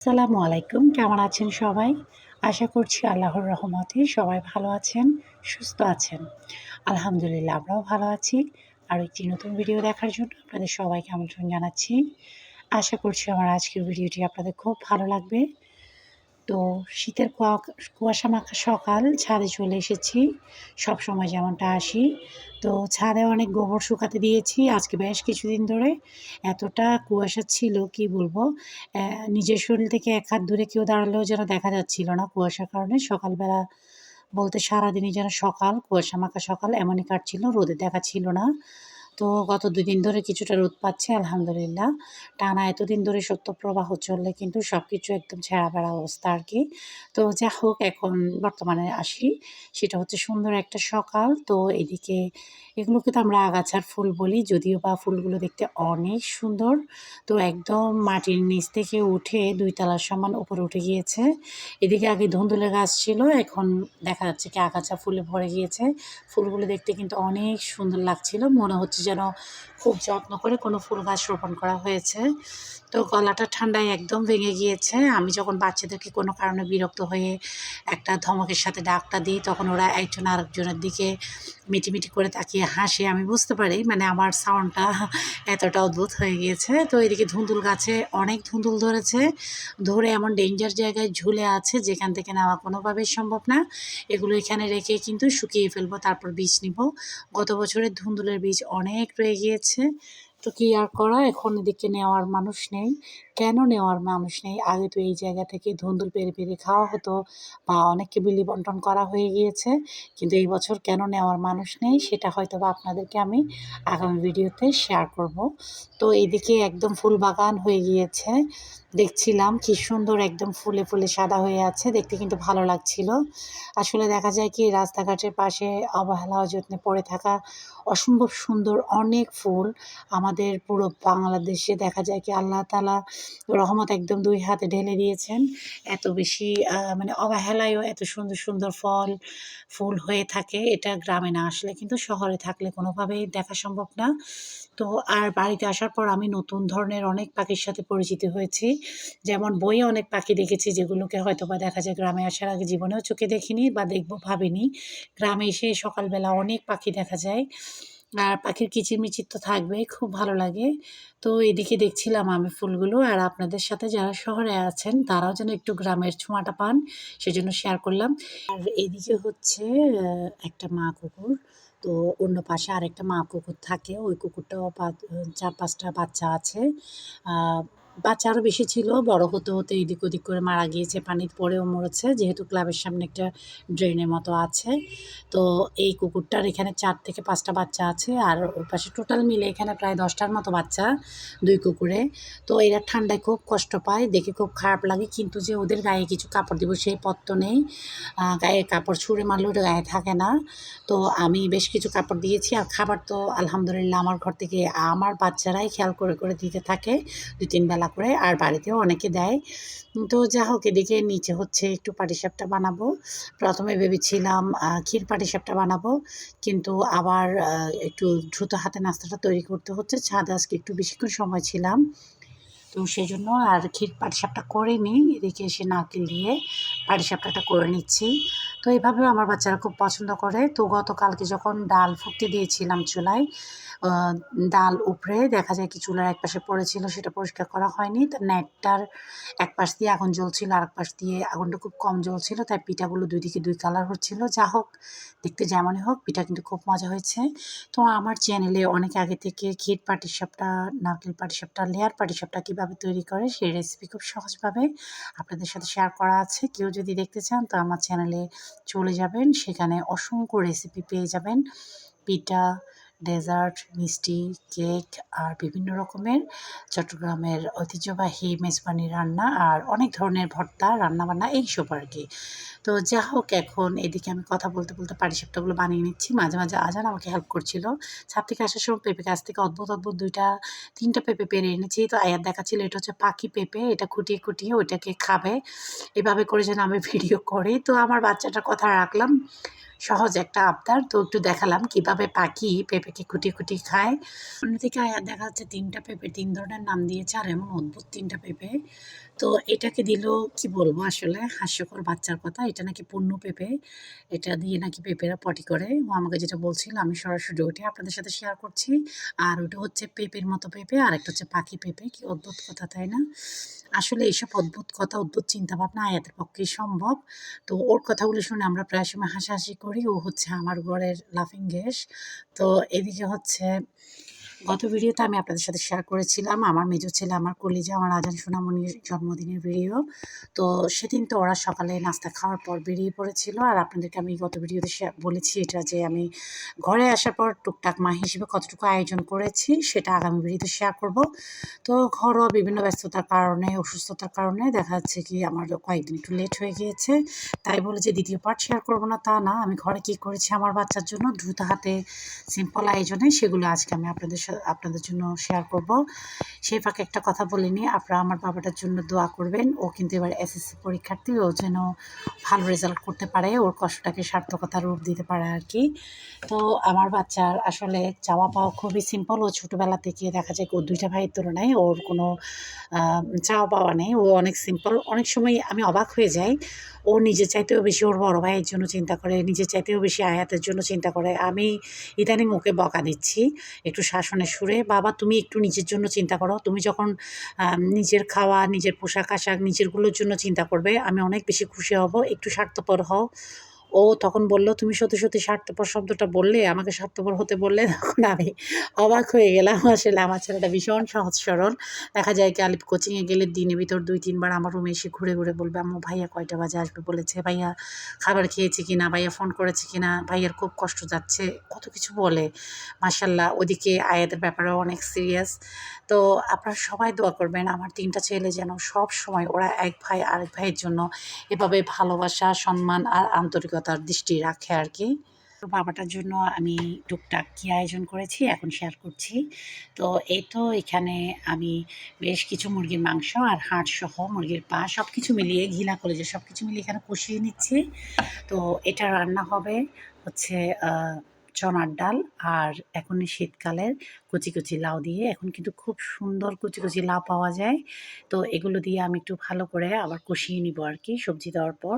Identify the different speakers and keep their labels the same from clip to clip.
Speaker 1: আসসালামু আলাইকুম। কেমন আছেন সবাই? আশা করছি আল্লাহর রহমতে সবাই ভালো আছেন, সুস্থ আছেন। আলহামদুলিল্লাহ আমরাও ভালো আছি। আরও একটি নতুন ভিডিও দেখার জন্য আপনাদের সবাইকে আমন্ত্রণ জানাচ্ছি। আশা করছি আমার আজকের ভিডিওটি আপনাদের খুব ভালো লাগবে। তো শীতের কুয়াশা মাখা সকাল, ছাদে চলে এসেছি। সবসময় যেমনটা আসি। তো ছাদে অনেক গোবর শুকাতে দিয়েছি আজকে বেশ কিছুদিন ধরে। এতটা কুয়াশা ছিল কি বলবো? অ্যা নিজের শরীর থেকে এক হাত দূরে কেউ দাঁড়ালেও যেন দেখা যাচ্ছিল না কুয়াশার কারণে। সকালবেলা বলতে সারাদিনই যেন সকাল, কুয়াশা মাখা সকাল এমনই কাটছিল, রোদের দেখা ছিল না। তো গত ২ দিন ধরে কিছুটা রোদ পাচ্ছি আলহামদুলিল্লাহ। টানা এতদিন ধরে শৈত্যপ্রবাহ চললে কিন্তু সবকিছু একদম ছেঁড়া-বেড়া অবস্থা আরকি। তো যা হোক এখন বর্তমানে আসি। সেটা হচ্ছে সুন্দর একটা সকাল। তো এদিকে এগুলোকে তো আমরা আগাছার ফুল বলি। যদিও বা ফুলগুলো দেখতে অনেক সুন্দর। তো একদম মাটির নিচ থেকে উঠে ২ তলার সমান উপরে উঠে গিয়েছে। এদিকে আগে ধুন্দুলের গাছ ছিল, এখন দেখা যাচ্ছে কি আগাছা ফুলে ভরে গিয়েছে। ফুলগুলো দেখতে কিন্তু অনেক সুন্দর লাগছিল। মনে হচ্ছে যেন খুব যত্ন করে কোনো ফুল গাছ রোপণ করা হয়েছে। তো গলাটা ঠান্ডায় একদম ভেঙে গিয়েছে। আমি যখন বাচ্চাদেরকে কোনো কারণে বিরক্ত হয়ে একটা ধমকের সাথে ডাকটা দিই, তখন ওরা একজন আরেকজনের দিকে মিটিমিটি করে তাকিয়ে হাসে। আমি বুঝতে পারি মানে আমার সাউন্ডটা এতটা অদ্ভুত হয়ে গিয়েছে। তো এদিকে ধুন্দুল গাছে অনেক ধুন্দুল ধরেছে। ধরে এমন ডেঞ্জার জায়গায় ঝুলে আছে যেখান থেকে নেওয়া কোনোভাবেই সম্ভব না। এগুলো এখানে রেখে কিন্তু শুকিয়ে ফেলবো, তারপর বীজ নিব। গত বছরের ধুন্দুলের বীজ অনেক রয়ে গিয়েছে। তো কি আর করা, এখন এদিকে নেওয়ার মানুষ নেই। কেন নেওয়ার মানুষ নেই? আগে তো এই জায়গা থেকে ধুন্দুল পেড়ে, পেড়ে খাওয়া হতো বা অনেককে বিলি বন্টন করা হয়ে গিয়েছে। কিন্তু এই বছর কেন নেওয়ার মানুষ নেই সেটা হয়তোবা আপনাদেরকে আমি আগামী ভিডিওতে শেয়ার করব। তো এদিকে একদম ফুল বাগান হয়ে গিয়েছে। দেখছিলাম কি সুন্দর একদম ফুলে, ফুলে সাদা হয়ে আছে। দেখতে কিন্তু ভালো লাগছিল। আসলে দেখা যায় কি রাস্তাঘাটের পাশে অবহেলা অযত্নে পড়ে থাকা অসম্ভব সুন্দর অনেক ফুল আমাদের পুরো বাংলাদেশে দেখা যায় কি আল্লাহ তাআলা রহমত একদম ২ হাতে ঢেলে দিয়েছেন। এত বেশি মানে অবহেলায়ও এত সুন্দর, সুন্দর ফুল হয়ে থাকে। এটা গ্রামে না আসলে কিন্তু শহরে থাকলে কোনোভাবেই দেখা সম্ভব না। তো আর বাড়িতে আসার পর আমি নতুন ধরনের অনেক পাখির সাথে পরিচিত হয়েছি। যেমন বইয়ে অনেক পাখি দেখেছি যেগুলোকে হয়তোবা দেখা যায় গ্রামে আসার আগে জীবনেও চোখে দেখিনি বা দেখব ভাবিনি। গ্রামে এসে সকালবেলা অনেক পাখি দেখা যায়। আর পাখির কিচিরমিচির তো থাকবেই, খুব ভালো লাগে। তো এদিকে দেখছিলাম আমি ফুলগুলো আর আপনাদের সাথে যারা শহরে আছেন তারাও যেন একটু গ্রামের ছোঁয়াটা পান সেজন্য শেয়ার করলাম। আর এদিকে হচ্ছে একটা মা কুকুর। তো অন্য পাশে আরেকটা মা কুকুর থাকে। ওই কুকুরটাও ৪-৫ টা বাচ্চা আছে। আ বাচ্চা আরও বেশি ছিল। বড় হতে, হতে এদিক ওদিক করে মারা গিয়েছে। পানিতে পড়েও মরেছে। যেহেতু ক্লাবের সামনে একটা ড্রেনের মতো আছে। তো এই কুকুরটার এখানে ৪ থেকে ৫ টা বাচ্চা আছে। আর ওর পাশে টোটাল মিলে এখানে প্রায় ১০ টার মতো বাচ্চা ২ কুকুরে। তো এরা ঠান্ডায় খুব কষ্ট পায়। দেখে খুব খারাপ লাগে। কিন্তু যে ওদের গায়ে কিছু কাপড় দিব সেই পথ তো নেই। গায়ে কাপড় ছুঁড়ে মারলেও ওটা গায়ে থাকে না। তো আমি বেশ কিছু কাপড় দিয়েছি। আর খাবার তো আলহামদুলিল্লাহ আমার ঘর থেকে আমার বাচ্চারাই খেয়াল করে, করে দিতে থাকে ২-৩ বেলা করে। আর বাড়িতেও অনেকে দেয়। তো যা হোক এদিকে নিচে হচ্ছে একটু পাটিসাপটা বানাবো। ১ম এ ভেবেছিলাম ক্ষীর পাটিসাপটা বানাবো। কিন্তু আবার একটু দ্রুত হাতে নাস্তাটা তৈরি করতে হচ্ছে। ছাদে আজকে একটু বেশিক্ষণ সময় ছিলাম। তো সেজন্য আর ক্ষীর পাটিসাপটা করিনি। এদিকে এসে নারকেল দিয়ে পাটিসাপটাটা করে নিচ্ছি। তো এভাবেও আমার বাচ্চারা খুব পছন্দ করে। তো গতকালকে যখন ডাল ফুটতে দিয়েছিলাম চুলায়, আ ডাল উপড়ে দেখা যায় কি চুলার একপাশে পড়েছিল সেটা পরিষ্কার করা হয়নি। তো নেটটার একপাশ দিয়ে আগুন জ্বলছিল, আরেক পাশ দিয়ে আগুনটা খুব কম জ্বলছিল। তাই পিঠাগুলো ২ দিকে ২ কালার হচ্ছিল। যা হোক, দেখতে যেমনই হোক পিঠা কিন্তু খুব মজা হয়েছে। তো আমার চ্যানেলে অনেক আগে থেকে ক্ষীর পাটিসাপটা, নারকেল পাটিসাপটা, লেয়ার পাটিসাপটা কীভাবে তৈরি করে সেই রেসিপি খুব সহজভাবে আপনাদের সাথে শেয়ার করা আছে। কেউ যদি দেখতে চান তো আমার চ্যানেলে চলে যাবেন। সেখানে অসংখ্য রেসিপি পেয়ে যাবেন। পিঠা, ডেজার্ট, মিষ্টি, কেক আর বিভিন্ন রকমের চট্টগ্রামের ঐতিহ্যবাহী মেজবানি রান্না আর অনেক ধরনের ভর্তা, রান্নাবান্না এইসব আরকি। তো যা হোক এখন এদিকে আমি কথা বলতে, বলতে পাটিসাপটাগুলো বানিয়ে নিচ্ছি। মাঝে, মাঝে আজান আমাকে হেল্প করছিল। ছাদ থেকে আসার সময় পেঁপে গাছ থেকে অদ্ভুত, অদ্ভুত ২ টা ৩ টা পেঁপে পেড়ে এনেছি। তো আয়াত দেখাচ্ছিল এটা হচ্ছে পাখি পেঁপে। এটা খুঁটিয়ে, খুঁটিয়ে ওইটাকে খাবে। এভাবে করে যেন আমি ভিডিও করি। তো আমার বাচ্চাটার কথা রাখলাম। সহজ একটা আবদার। তো একটু দেখালাম কিভাবে পাখি পেঁপেকে খুঁটিয়ে, খুঁটিয়ে খায়। অন্যদিকে আয়াত দেখা যাচ্ছে ৩ টা পেঁপে ৩ ধরনের নাম দিয়েছে আর এমন অদ্ভুত ৩ টা পেঁপে। তো এটাকে দিল, কি বলবো আসলে, হাস্যকর বাচ্চার কথা। এটা নাকি পূর্ণ পেঁপে। এটা দিয়ে নাকি পেঁপেরা পটি করে। ও আমাকে যেটা বলছিল আমি সরাসরি ওইটাই আপনাদের সাথে শেয়ার করছি। আর ওটা হচ্ছে পেঁপের মতো পেঁপে, আরেকটা হচ্ছে পাখি পেঁপে। কি অদ্ভুত কথা, তাই না? আসলে এইসব অদ্ভুত কথা, অদ্ভুত চিন্তাভাবনা আয়াতের পক্ষেই সম্ভব। তো ওর কথাগুলো শুনে আমরা প্রায় সময় হাসাহাসি করি। ও হচ্ছে আমার ঘরের লাফিং গ্যাস। তো এদিকে হচ্ছে গত ভিডিওতে আমি আপনাদের সাথে শেয়ার করেছিলাম আমার মেজো ছেলে, আমার কলিজা, আমার আজান সোনামণির জন্মদিনের ভিডিও। তো সেদিন তো ওরা সকালে নাস্তা খাওয়ার পর বেরিয়ে পড়েছিল। আর আপনাদেরকে আমি গত ভিডিওতে বলেছি এটা, যে আমি ঘরে আসার পর টুকটাক মা হিসেবে কতটুকু আয়োজন করেছি সেটা আগামী ভিডিওতে শেয়ার করব। তো ঘরোয়া বিভিন্ন ব্যস্ততার কারণে, অসুস্থতার কারণে দেখা যাচ্ছে কি আমার কয়েকদিন একটু লেট হয়ে গিয়েছে। তাই বলে যে দ্বিতীয় পার্ট শেয়ার করব না তা না, আমি ঘরে কী করেছি আমার বাচ্চার জন্য দ্রুত হাতে সিম্পল আয়োজনে, সেগুলো আজকে আমি আপনাদের জন্য শেয়ার করব। সেই ফাঁকে একটা কথা বলিনি, আপনারা আমার বাবাটার জন্য দোয়া করবেন। ও কিন্তু এবার এসএসসি পরীক্ষার্থী, ও যেন ভালো রেজাল্ট করতে পারে, ওর কষ্টটাকে সার্থকতার রূপ দিতে পারে আর কি। তো আমার বাচ্চার আসলে চাওয়া পাওয়া খুবই সিম্পল। ও ছোটোবেলা থেকে দেখা যায় ওর 2টা ভাইয়ের তুলনায় ওর কোনো চাওয়া পাওয়া নেই। ও অনেক সিম্পল। অনেক সময় আমি অবাক হয়ে যাই। ও নিজের চাইতেও বেশি ওর বড় ভাইয়ের জন্য চিন্তা করে, নিজের চাইতেও বেশি আয়াতের জন্য চিন্তা করে। আমি ইদানিং ওকে বকা দিচ্ছি একটু শাসনের সুরে, "বাবা তুমি একটু নিজের জন্য চিন্তা করো। তুমি যখন নিজের খাওয়া, নিজের পোশাক-আশাক, নিজেরগুলোর জন্য চিন্তা করবে, আমি অনেক বেশি খুশি হব। একটু স্বার্থপর হও।" ও তখন বলল, "তুমি সত্যি, সত্যি স্বার্থপর শব্দটা বললে, আমাকে স্বার্থপর হতে বললে?" তখন আমি অবাক হয়ে গেলাম। আসলে আমার ছেলেটা ভীষণ সহজ সরল। দেখা যায় কি আলিফ কোচিংয়ে গেলে দিনের ভিতর ২-৩ বার আমার রুমে এসে ঘুরে, ঘুরে বলবে, "আম্মু ভাইয়া কয়টা বাজে আসবে বলেছে? ভাইয়া খাবার খেয়েছে কিনা? ভাইয়া ফোন করেছে কিনা? ভাইয়ার খুব কষ্ট যাচ্ছে।" কত কিছু বলে। মাশাআল্লাহ ওদিকে আয়াতের ব্যাপারেও অনেক সিরিয়াস। তো আপনারা সবাই দোয়া করবেন আমার ৩ টা ছেলে যেন সবসময় ওরা এক ভাই আরেক ভাইয়ের জন্য এভাবে ভালোবাসা, সম্মান আর আন্তরিকতার দৃষ্টি রাখে আর কি। তো বাবাটার জন্য আমি টুকটাক কী আয়োজন করেছি এখন শেয়ার করছি। তো এই তো এখানে আমি বেশ কিছু মুরগির মাংস আর হাড়সহ মুরগির পা সব কিছু মিলিয়ে, ঘিলা কলিজা সব কিছু মিলিয়ে এখানে কষিয়ে নিচ্ছি। তো এটা রান্না হবে হচ্ছে চনার ডাল আর এখন শীতকালের কচি, কচি লাউ দিয়ে। এখন কিন্তু খুব সুন্দর কচি, কচি লাউ পাওয়া যায়। তো এগুলো দিয়ে আমি একটু ভালো করে আবার কষিয়ে নিব আর কি সবজি দেওয়ার পর।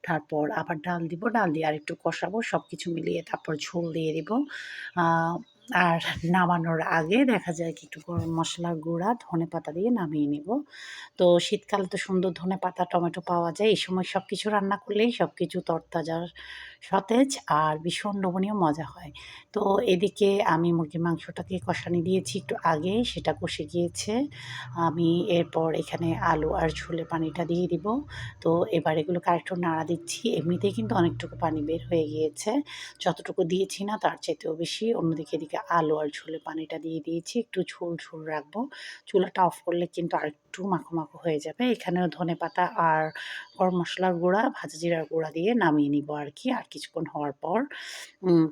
Speaker 1: তারপর আবার ডাল দিব, ডাল দিয়ে আরেকটু কষাবো। সব কিছু মিলিয়ে তারপর ঝোল দিয়ে দিব। আ আর নামানোর আগে দেখা যায় কি একটু গরম মসলার গুঁড়া, ধনেপাতা দিয়ে নামিয়ে নিব। তো শীতকালে তো সুন্দর ধনেপাতা, টমেটো পাওয়া যায়। এই সময় সবকিছু রান্না করলেই সবকিছু তরতাজা, সতেজ আর ভীষণ লোভনীয় মজা হয়। তো এদিকে আমি মুরগির মাংসটাকে কষানি দিয়েছি একটু আগে, সেটা কষে গিয়েছে। আমি এরপর এখানে আলু আর ঝোলে পানিটা দিয়ে দিব। তো এবার এগুলোকে আরেকটু নাড়া দিচ্ছি। এমনিতেই কিন্তু অনেকটুকু পানি বের হয়ে গিয়েছে। যতটুকু দিয়েছি না তার চাইতেও বেশি। অন্যদিকে এদিকে আলু আর ঝোলে পানিটা দিয়ে দিয়েছি। একটু ঝোল, ঝোল রাখবো। চুলাটা অফ করলে কিন্তু আরেকটু মাখো, মাখো হয়ে যাবে। এখানেও ধনেপাতা আর গরম মসলার গুঁড়া, ভাজা জিরার গুঁড়া দিয়ে নামিয়ে নিব আর কি। আর কিছুক্ষণ হওয়ার পর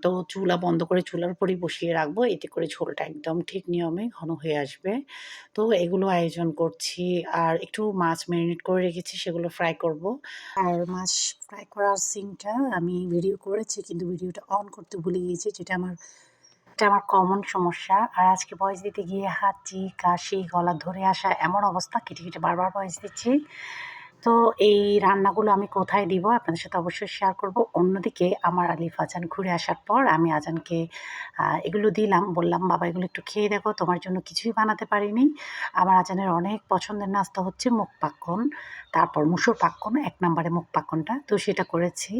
Speaker 1: তো চুলা বন্ধ করে চুলার উপরেই বসিয়ে রাখবো। এতে করে ঝোলটা একদম ঠিক নিয়মে ঘন হয়ে আসবে। তো এগুলো আয়োজন করছি। আর একটু মাছ মেরিনেট করে রেখেছি, সেগুলো ফ্রাই করব। আর মাছ ফ্রাই করার সিনটা আমি ভিডিও করেছি কিন্তু ভিডিওটা অন করতে ভুলে গিয়েছি, এটা আমার কমন সমস্যা। আর আজকে ভয়েস দিতে গিয়ে হাঁচি, কাশি, গলা ধরে আসা এমন অবস্থা, কেটে, কেটে বারবার ভয়েস দিচ্ছি। তো এই রান্নাগুলো আমি কোথায় দিব আপনাদের সাথে অবশ্যই শেয়ার করব। অন্যদিকে আমার আলিফ আজান ঘুরে আসার পর আমি আজানকে এগুলো দিলাম। বললাম, "বাবা এগুলো একটু খেয়ে দেখো, তোমার জন্য কিছুই বানাতে পারিনি।" আমার আজানের অনেক পছন্দের নাস্তা হচ্ছে মুগ পাক্কন, তারপর মুসুর পাক্কন, ১ নম্বরে মুগ পাক্কনটা। তো সেটা করেছি।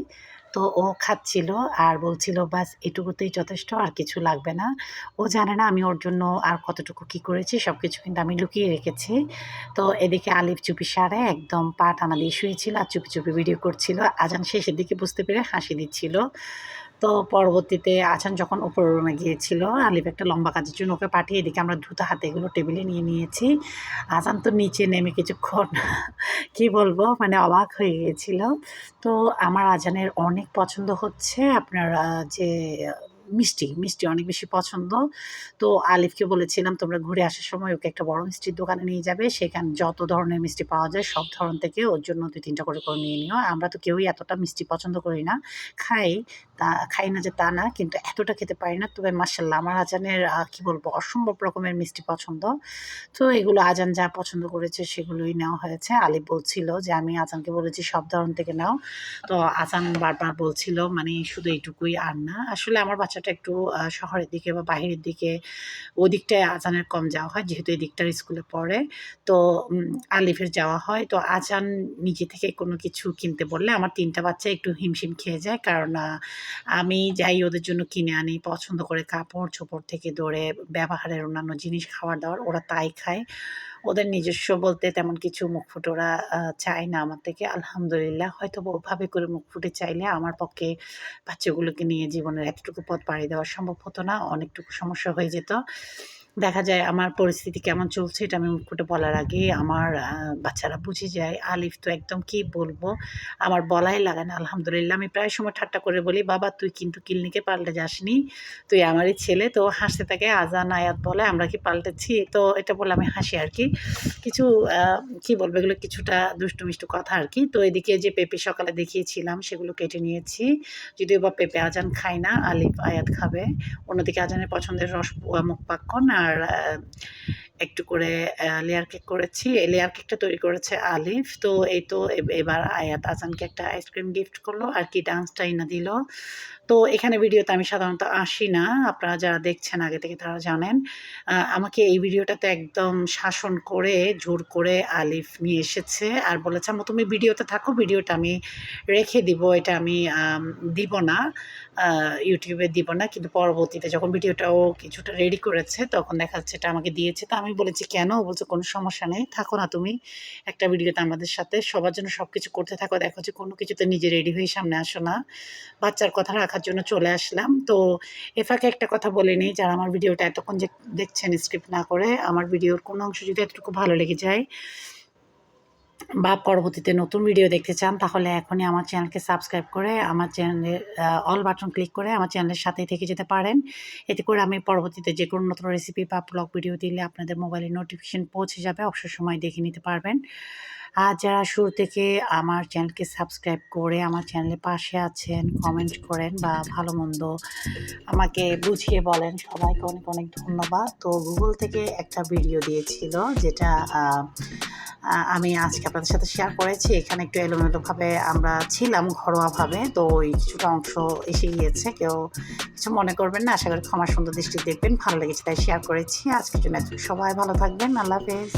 Speaker 1: তো ও খাচ্ছিল আর বলছিল, "ব্যাস এটুকুতেই যথেষ্ট, আর কিছু লাগবে না।" ও জানে না আমি ওর জন্য আর কতটুকু কী করেছি, সবকিছু কিন্তু আমি লুকিয়ে রেখেছি। তো এদিকে আলিফ চুপি সারে একদম পা টানা দিয়ে শুয়েছিল আর চুপি, চুপি ভিডিও করছিল। আজান শেষের দিকে বুঝতে পেরে হাসি দিচ্ছিল। তো পরবর্তীতে আজান যখন উপরের রুমে গিয়েছিল, আলিফ একটা লম্বা কাজের জন্য ওকে পাঠিয়ে এদিকে আমরা দ্রুত হাতে এগুলো টেবিলে নিয়ে নিয়েছি। আজান তো নিচে নেমে কিছুক্ষণ কি বলবো মানে অবাক হয়ে গিয়েছিল। তো আমার আজানের অনেক পছন্দ হচ্ছে আপনার যে মিষ্টি অনেক বেশি পছন্দ। তো আলিফকে বলেছিলাম তোমরা ঘুরে আসার সময় ওকে একটা বড় মিষ্টির দোকানে নিয়ে যাবে, সেখানে যত ধরনের মিষ্টি পাওয়া যায় সব ধরন থেকে ওর জন্য ২-৩টা করে নিয়ে নিও। আমরা তো কেউই এতটা মিষ্টি পছন্দ করি না, খাই খাই না যে তা না, কিন্তু এতটা খেতে পারি না। তবে মাশাআল্লাহ আমার আজানের কি বলবো অসম্ভব রকমের মিষ্টি পছন্দ। তো এগুলো আজান যা পছন্দ করেছে সেগুলোই নেওয়া হয়েছে। আলিফ বলছিল যে আমি আজানকে বলেছি সব ধরন থেকে নাও। তো আজান বারবার বলছিল মানে শুধু এইটুকুই আর না। আসলে আমার বাচ্চাটা একটু শহরের দিকে বা বাহিরের দিকে ওদিকটায় আজানের কম যাওয়া হয়, যেহেতু এদিকটার স্কুলে পড়ে। তো আলিফের যাওয়া হয়। তো আজান নিজে থেকে কোনো কিছু কিনতে বললে আমার ৩ টা বাচ্চা একটু হিমশিম খেয়ে যায়। কারণ আমি যাই ওদের জন্য কিনে আনি পছন্দ করে কাপড়-চোপড় থেকে ধরে ব্যবহারের অন্যান্য জিনিস, খাবার-দাবার ওরা তাই খায়। ওদের নিজস্ব বলতে তেমন কিছু মুখ ফুটে ওরা চায় না আমার থেকে। আলহামদুলিল্লাহ হয়তোবা ওভাবে করে মুখ ফুটে চাইলে আমার পক্ষে বাচ্চাগুলোকে নিয়ে জীবনের এতটুকু পথ পাড়ি দেওয়া সম্ভব হতো না। অনেকটুকু সমস্যা হয়ে যেত। দেখা যায় আমার পরিস্থিতি কেমন চলছে এটা আমি মুখ ফুটে বলার আগেই আমার বাচ্চারা বুঝে যায়। আলিফ তো একদম কি বলবো, আমার বলাই লাগে না আলহামদুলিল্লাহ। আমি প্রায় সময় ঠাট্টা করে বলি, "বাবা তুই কিন্তু কিল্লিকে পাল্টে যাসনি। তুই আমারই ছেলে।" তো হাসতে থাকে। আজান, আয়াত বলে, "আমরা কি পাল্টেছি?" তো এটা বলে আমি হাসি আরকি। কিছু আ কি বলবো এগুলো কিছুটা দুষ্টু-মিষ্টু কথা আরকি। তো এদিকে যে পেঁপে সকালে দেখিয়েছিলাম সেগুলো কেটে নিয়েছি। যদিও বা পেঁপে আজান খায় না, আলিফ, আয়াত খাবে। অন্যদিকে আজানের পছন্দের মুখ পাক্কন আর একটু করে লেয়ার কেক করেছি। এই লেয়ার কেকটা তৈরি করেছে আলিফ। তো এই তো এবার আয়াত আজানকে একটা আইসক্রিম গিফট করলো আর কি ডান্সটা এনে দিল। তো এখানে ভিডিওতে আমি সাধারণত আসি না। আপনারা যারা দেখছেন আগে থেকে তারা জানেন। আমাকে এই ভিডিওটাতে একদম শাসন করে, জোর করে আলিফ নিয়ে এসেছে আর বলেছে, "আম্মু তুমি ভিডিওতে থাকো, ভিডিওটা আমি রেখে দিব। এটা আমি দিব না। আ YouTube এ দিব না।" কিন্তু পরবর্তীতে যখন ভিডিওটা ও কিছুটা রেডি করেছে তখন দেখা যাচ্ছে এটা আমাকে দিয়েছে। তো আমি বলেছি, "কেন?" ও বলছে, "কোনো সমস্যা নেই। থাকো না তুমি একটা ভিডিওতে আমাদের সাথে। সবার জন্য সবকিছু করতে থাকো। দেখো যে কোনো কিছুতে নিজে রেডি হয়ে সামনে আসো না।" বাচ্চার কথা রাখার জন্য চলে আসলাম। তো এ ফাঁকে একটা কথা বলে নেই, যারা আমার ভিডিওটা এতক্ষণ যে দেখছেন স্কিপ না করে, আমার ভিডিওর কোনো অংশ যদি এতটুকু ভালো লেগে যায় বা পরবর্তীতে নতুন ভিডিও দেখতে চান তাহলে এখনই আমার চ্যানেলকে সাবস্ক্রাইব করে আমার চ্যানেলের অল বাটন ক্লিক করে আমার চ্যানেলের সাথেই থেকে যেতে পারেন। এতে করে আমি পরবর্তীতে যেকোনো নতুন রেসিপি বা ব্লগ ভিডিও দিলে আপনাদের মোবাইলে নোটিফিকেশন পৌঁছে যাবে। অবসর সময় দেখে নিতে পারবেন। আর যারা শুরু থেকে আমার চ্যানেলকে সাবস্ক্রাইব করে আমার চ্যানেলের পাশে আছেন, কমেন্ট করেন বা ভালো-মন্দ আমাকে বুঝিয়ে বলেন, সবাইকে অনেক ধন্যবাদ। তো Google থেকে একটা ভিডিও দিয়েছিল যেটা আমি আজকে আপনাদের সাথে শেয়ার করেছি। এখানে একটু এলোমেলোভাবে আমরা ছিলাম ঘরোয়াভাবে। তো ওই কিছুটা অংশ এসে গিয়েছে। কেউ কিছু মনে করবেন না। আশা করি ক্ষমা সুন্দর দৃষ্টিতে দেখবেন। ভালো লেগেছে তাই শেয়ার করেছি। আজকের জন্য এতটুকু। সবাই ভালো থাকবেন। আল্লাহ হাফেজ।